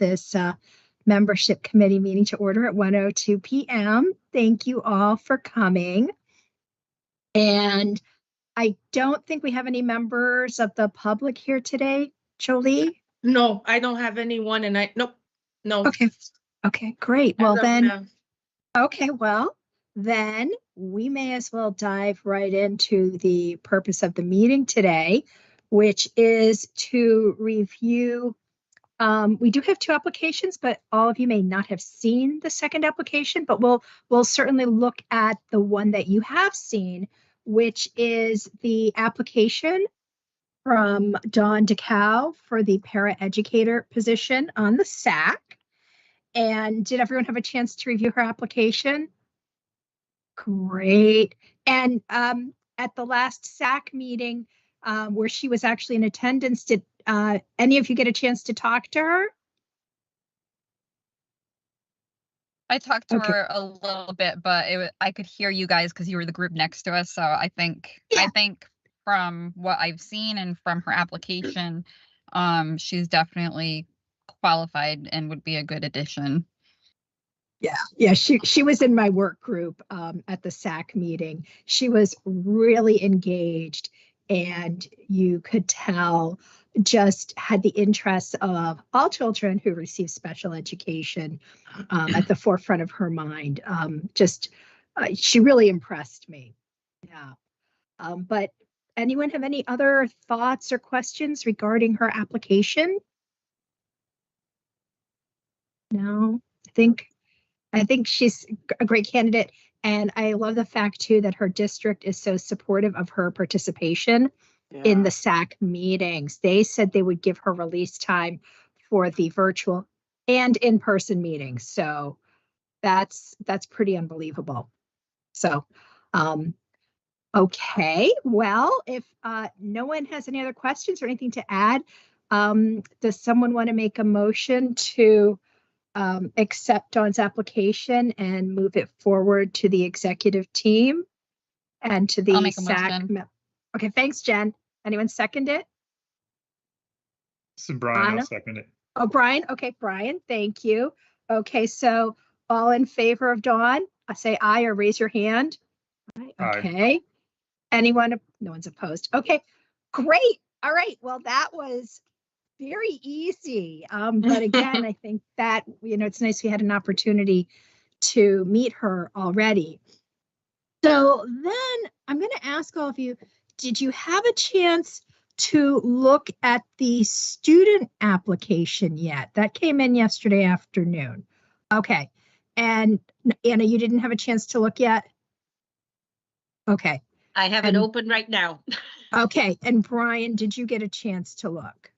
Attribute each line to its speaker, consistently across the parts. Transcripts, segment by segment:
Speaker 1: this membership committee meeting to order at 1:02 p.m. Thank you all for coming. And I don't think we have any members of the public here today, Jolie?
Speaker 2: No, I don't have anyone, and nope, no.
Speaker 1: Okay, great. Well, then we may as well dive right into the purpose of the meeting today, which is to review. We do have 2 applications, but all of you may not have seen the second application, but we'll certainly look at the one that you have seen, which is the application from Dawn DeCow for the paraeducator position on the SAC. And did everyone have a chance to review her application? Great. And at the last SAC meeting, where she was actually in attendance, did any of you get a chance to talk to her?
Speaker 3: I talked to her a little bit, but I could hear you guys because you were the group next to us. So I think from what I've seen and from her application, she's definitely qualified and would be a good addition.
Speaker 1: Yeah, she was in my work group at the SAC meeting. She was really engaged, and you could tell just had the interests of all children who receive special education at the forefront of her mind. She really impressed me. Yeah. But anyone have any other thoughts or questions regarding her application? No, I think she's a great candidate. And I love the fact, too, that her district is so supportive of her participation in the SAC meetings. They said they would give her release time for the virtual and in-person meetings. So that's pretty unbelievable. So, okay. Well, if no one has any other questions or anything to add, does someone want to make a motion to accept Dawn's application and move it forward to the executive team and to the SAC? Okay, thanks, Jen. Anyone second it?
Speaker 4: So Brian, I'll second it.
Speaker 1: Oh, Brian. Okay, Brian, thank you. Okay, so all in favor of Dawn, say aye or raise your hand. Okay. Aye. Anyone? No one's opposed. Okay, great. All right. Well, that was very easy. But again, I think that, it's nice we had an opportunity to meet her already. So then I'm going to ask all of you, did you have a chance to look at the student application yet? That came in yesterday afternoon. Okay. And Anna, you didn't have a chance to look yet? Okay.
Speaker 5: I have it open right now.
Speaker 1: Okay. And Brian, did you get a chance to look?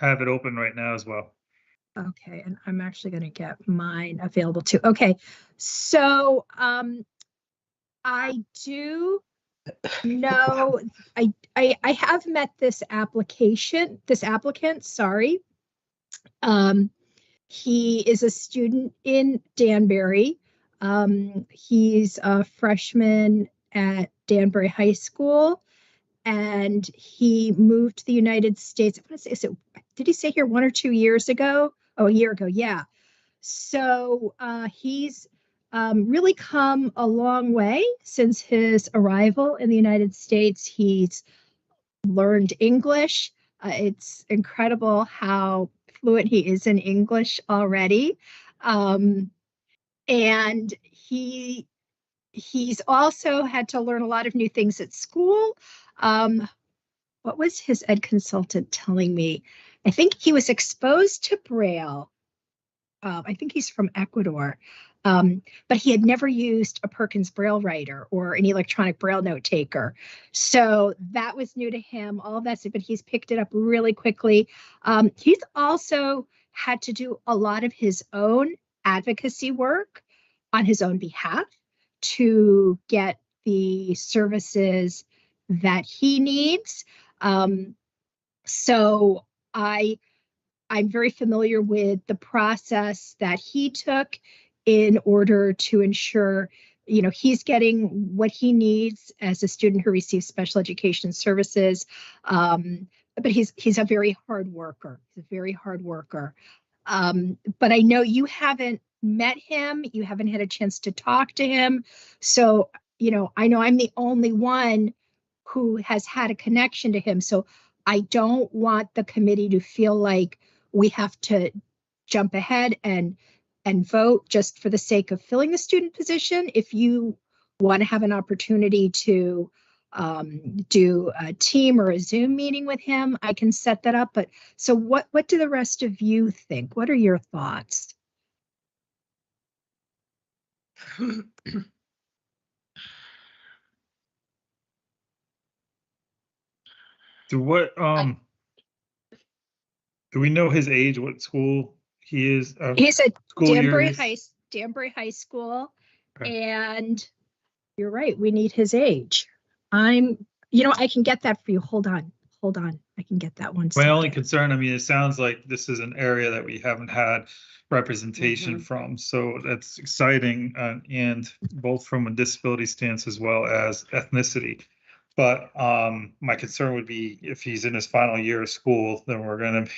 Speaker 4: I have it open right now as well.
Speaker 1: Okay, and I'm actually going to get mine available too. Okay, so I do know I have met this applicant. Sorry, he is a student in Danbury. He's a freshman at Danbury High School. And he moved to the United States. I want to say, did he say here 1 or 2 years ago? Oh, a year ago, yeah. So he's really come a long way since his arrival in the United States. He's learned English. It's incredible how fluent he is in English already. And he's also had to learn a lot of new things at school. What was his ed consultant telling me? I think he was exposed to Braille. I think he's from Ecuador, but he had never used a Perkins Braille writer or an electronic Braille note taker. So that was new to him, all of that, but he's picked it up really quickly. He's also had to do a lot of his own advocacy work on his own behalf to get the services that he needs. So I'm very familiar with the process that he took in order to ensure, he's getting what he needs as a student who receives special education services. but he's a very hard worker. He's a very hard worker. But I know you haven't met him. You haven't had a chance to talk to him. So, I know I'm the only one who has had a connection to him. So I don't want the committee to feel like we have to jump ahead and vote just for the sake of filling the student position. If you want to have an opportunity to do a team or a Zoom meeting with him, I can set that up. But so what do the rest of you think? What are your thoughts?
Speaker 4: Do we know his age, what school he is?
Speaker 1: He's at
Speaker 4: school year
Speaker 1: Danbury High School.
Speaker 4: Okay.
Speaker 1: And you're right, we need his age. I can get that for you. Hold on. I can get that one.
Speaker 4: My only concern, it sounds like this is an area that we haven't had representation from. So that's exciting, and both from a disability stance as well as ethnicity. But my concern would be if he's in his final year of school, then we're going to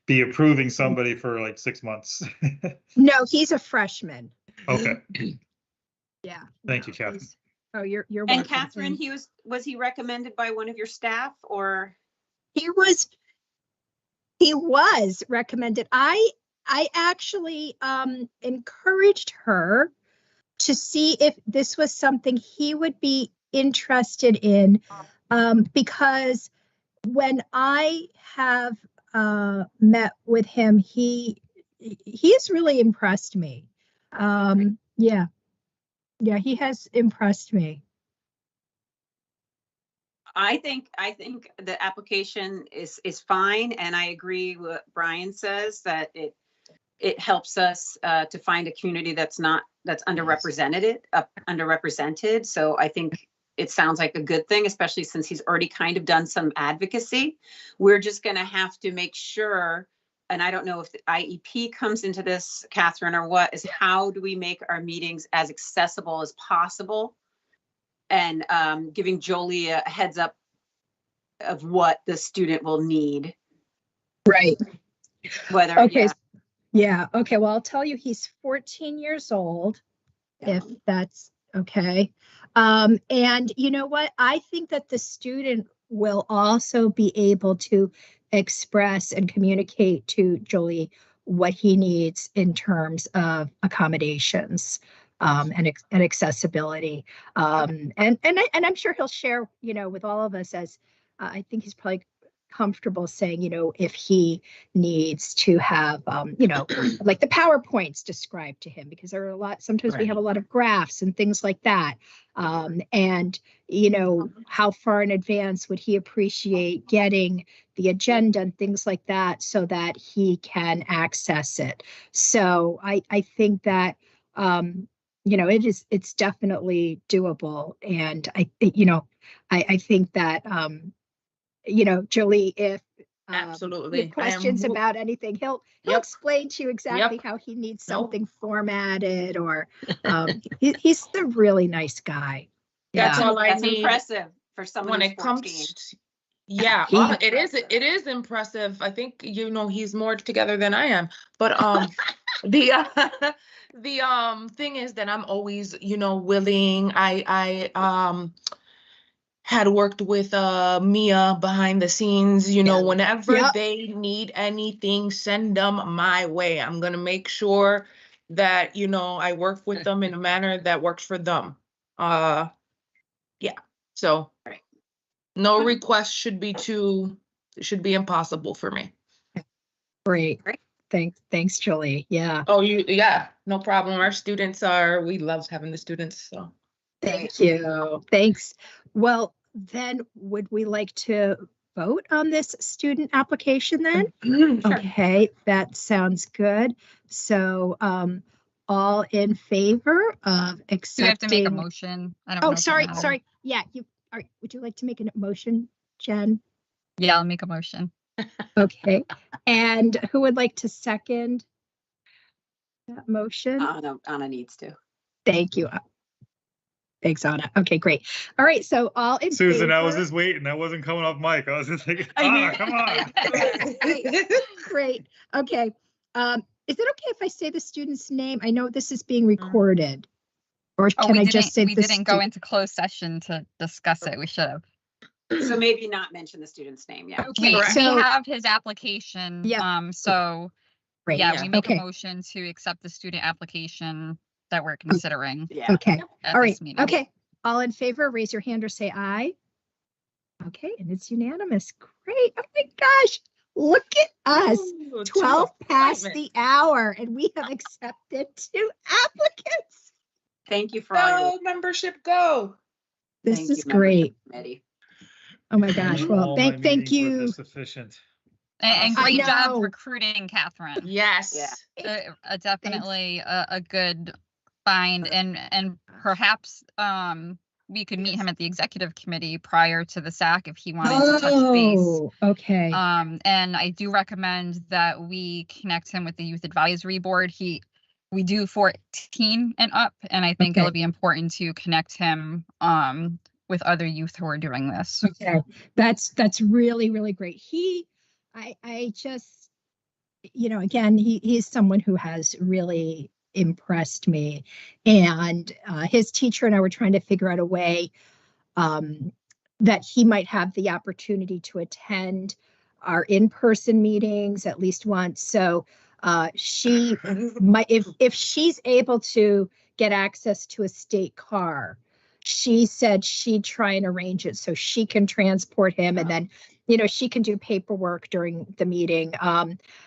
Speaker 4: be approving somebody for like 6 months.
Speaker 1: No, he's a freshman.
Speaker 4: Okay.
Speaker 1: Yeah.
Speaker 4: Thank you, Catherine.
Speaker 1: Oh, you're
Speaker 5: And
Speaker 1: welcome.
Speaker 5: Catherine, was he recommended by one of your staff, or?
Speaker 1: He was recommended. I actually encouraged her to see if this was something he would be interested in, because when I have met with him, he has really impressed me. Yeah, he has impressed me.
Speaker 5: I think the application is fine, and I agree with what Brian says, that it helps us to find a community that's underrepresented. So I think it sounds like a good thing, especially since he's already kind of done some advocacy. We're just going to have to make sure, and I don't know if the IEP comes into this, Catherine, or what, is how do we make our meetings as accessible as possible? And giving Jolie a heads up of what the student will need.
Speaker 1: Right.
Speaker 5: Whether,
Speaker 1: okay. Yeah. Okay. Well, I'll tell you, he's 14 years old, if that's okay. And you know what? I think that the student will also be able to express and communicate to Jolie what he needs in terms of accommodations. And accessibility, and I'm sure he'll share, with all of us, as I think he's probably comfortable saying, if he needs to have, like the PowerPoints described to him, because there are sometimes we have a lot of graphs and things like that, and how far in advance would he appreciate getting the agenda and things like that, so that he can access it. So I think that. It's definitely doable. And I think that, Jolie, if
Speaker 2: Absolutely.
Speaker 1: you have questions about anything, he'll explain to you exactly how he needs something formatted, or he's a really nice guy.
Speaker 2: That's all I
Speaker 5: That's
Speaker 2: need.
Speaker 5: impressive for someone
Speaker 2: When
Speaker 5: who's
Speaker 2: it
Speaker 5: 14.
Speaker 2: comes, it is impressive. I think he's more together than I am. But the thing is that I'm always willing. I had worked with Mia behind the scenes. Whenever they need anything, send them my way. I'm gonna make sure that I work with them in a manner that works for them. So no request should be impossible for me.
Speaker 1: Great. Thanks, Jolie. Yeah.
Speaker 2: Oh, no problem. Our students we love having the students. So
Speaker 1: thank you. Thanks. Well, then would we like to vote on this student application then?
Speaker 2: Sure.
Speaker 1: Okay, that sounds good. So all in favor of accepting?
Speaker 3: Do we have to make a motion? I don't know.
Speaker 1: Sorry. Yeah, would you like to make a motion, Jen?
Speaker 3: Yeah, I'll make a motion.
Speaker 1: Okay. And who would like to second that motion?
Speaker 5: Anna needs to.
Speaker 1: Thank you. Thanks, Anna. Okay, great. All right, so all in
Speaker 4: Susan, I was
Speaker 1: favor?
Speaker 4: just waiting. I wasn't coming off mic. I was just thinking,
Speaker 2: I knew-
Speaker 4: Anna, come on.
Speaker 1: Great. Okay. Is it okay if I say the student's name? I know this is being recorded. Or
Speaker 3: Oh,
Speaker 1: can I just say
Speaker 3: we
Speaker 1: the
Speaker 3: didn't go
Speaker 1: stu-
Speaker 3: into closed session to discuss it. We should have.
Speaker 5: So maybe not mention the student's name, yeah.
Speaker 1: Okay,
Speaker 3: We
Speaker 1: so
Speaker 3: have his application.
Speaker 1: Yeah.
Speaker 3: So
Speaker 1: great.
Speaker 3: yeah,
Speaker 2: Yeah.
Speaker 3: we make
Speaker 1: Okay.
Speaker 3: a motion to accept the student application that we're considering
Speaker 5: Yeah.
Speaker 1: Okay.
Speaker 3: at
Speaker 1: All right.
Speaker 3: this meeting.
Speaker 1: Okay. All in favor, raise your hand or say aye. Okay, and it's unanimous. Great. Oh my gosh. Look at us.
Speaker 2: Ooh,
Speaker 1: 12 past
Speaker 2: appointments.
Speaker 1: the hour, and we have accepted 2 applicants.
Speaker 5: Thank you for all your.
Speaker 2: Go membership, go.
Speaker 1: This
Speaker 5: thank
Speaker 1: is
Speaker 5: you, membership
Speaker 1: great.
Speaker 5: committee.
Speaker 1: Oh my gosh. Well,
Speaker 4: All my
Speaker 1: thank
Speaker 4: meetings were
Speaker 1: you.
Speaker 4: this efficient.
Speaker 3: And
Speaker 1: I
Speaker 3: great job
Speaker 1: know.
Speaker 3: recruiting, Catherine.
Speaker 2: Yes.
Speaker 5: Yeah.
Speaker 3: Definitely a good find, and perhaps we could meet him at the executive committee prior to the SAC if he wanted to touch base.
Speaker 1: Oh, okay.
Speaker 3: And I do recommend that we connect him with the youth advisory board. We do 14 and up, and I think
Speaker 1: Okay.
Speaker 3: it'll be important to connect him with other youth who are doing this.
Speaker 1: Okay, that's really, really great. I just, again, he's someone who has really impressed me, and his teacher and I were trying to figure out a way that he might have the opportunity to attend our in-person meetings at least once. So she might, if she's able to get access to a state car, she said she'd try and arrange it so she can transport him, and then she can do paperwork during the meeting.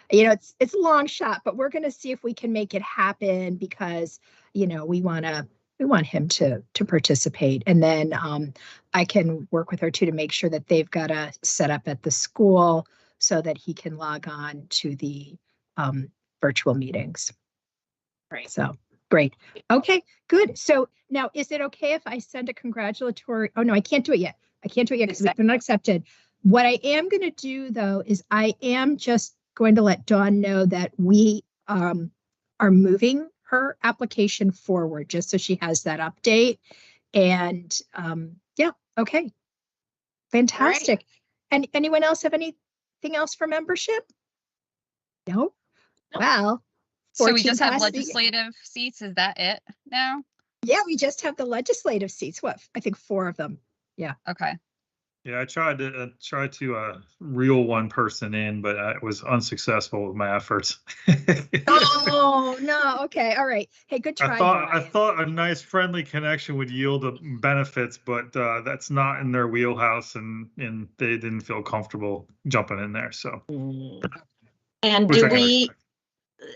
Speaker 1: It's a long shot, but we're going to see if we can make it happen, because we want him to participate, and then I can work with her too to make sure that they've got a set up at the school so that he can log on to the virtual meetings.
Speaker 5: Right.
Speaker 1: So great. Okay, good. So now, is it okay if I send a congratulatory? Oh no, I can't do it yet. Because they're not accepted. What I am going to do though is I am just going to let Dawn know that we are moving her application forward, just so she has that update. And yeah, okay. Fantastic. And anyone else have anything else for membership? No? Well,
Speaker 3: So we
Speaker 1: 14
Speaker 3: just have
Speaker 1: past the-
Speaker 3: legislative seats. Is that it now?
Speaker 1: Yeah, we just have the legislative seats. What? I think 4 of them.
Speaker 3: Okay.
Speaker 4: Yeah, I tried to reel one person in, but I was unsuccessful with my efforts.
Speaker 1: Oh no. Okay. All right. Hey, good try.
Speaker 4: I
Speaker 1: Brian.
Speaker 4: thought a nice friendly connection would yield benefits, but that's not in their wheelhouse, and they didn't feel comfortable jumping in there. So,
Speaker 6: And
Speaker 4: which I
Speaker 6: do
Speaker 4: can
Speaker 6: we,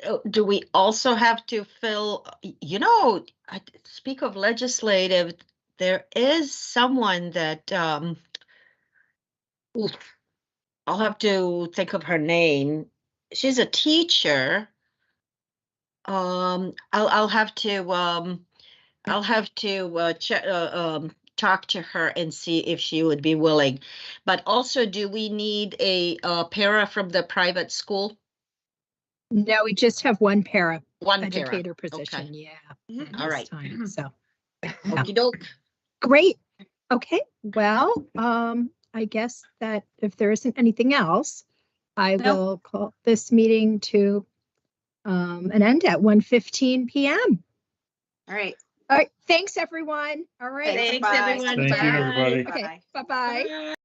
Speaker 4: respect.
Speaker 6: do we also have to fill, I speak of legislative, there is someone that, oof, I'll have to think of her name. She's a teacher. I'll have to talk to her and see if she would be willing. But also, do we need a para from the private school?
Speaker 1: No, we just have one para
Speaker 6: One
Speaker 1: educator
Speaker 6: para.
Speaker 1: position.
Speaker 6: Okay.
Speaker 1: Yeah.
Speaker 2: Mhm.
Speaker 1: at
Speaker 6: All
Speaker 1: this
Speaker 6: right.
Speaker 1: time, so
Speaker 6: Okey doke.
Speaker 1: great. Okay. Well, I guess that if there isn't anything else, I
Speaker 3: No.
Speaker 1: will call this meeting to an end at 1:15 p.m.
Speaker 5: All right.
Speaker 1: All right. Thanks, everyone. All right.
Speaker 6: Thanks,
Speaker 5: Bye.
Speaker 6: everyone.
Speaker 4: Thank you,
Speaker 6: Bye.
Speaker 4: everybody.
Speaker 1: Okay.
Speaker 5: Bye.
Speaker 1: Bye-bye.
Speaker 2: Bye.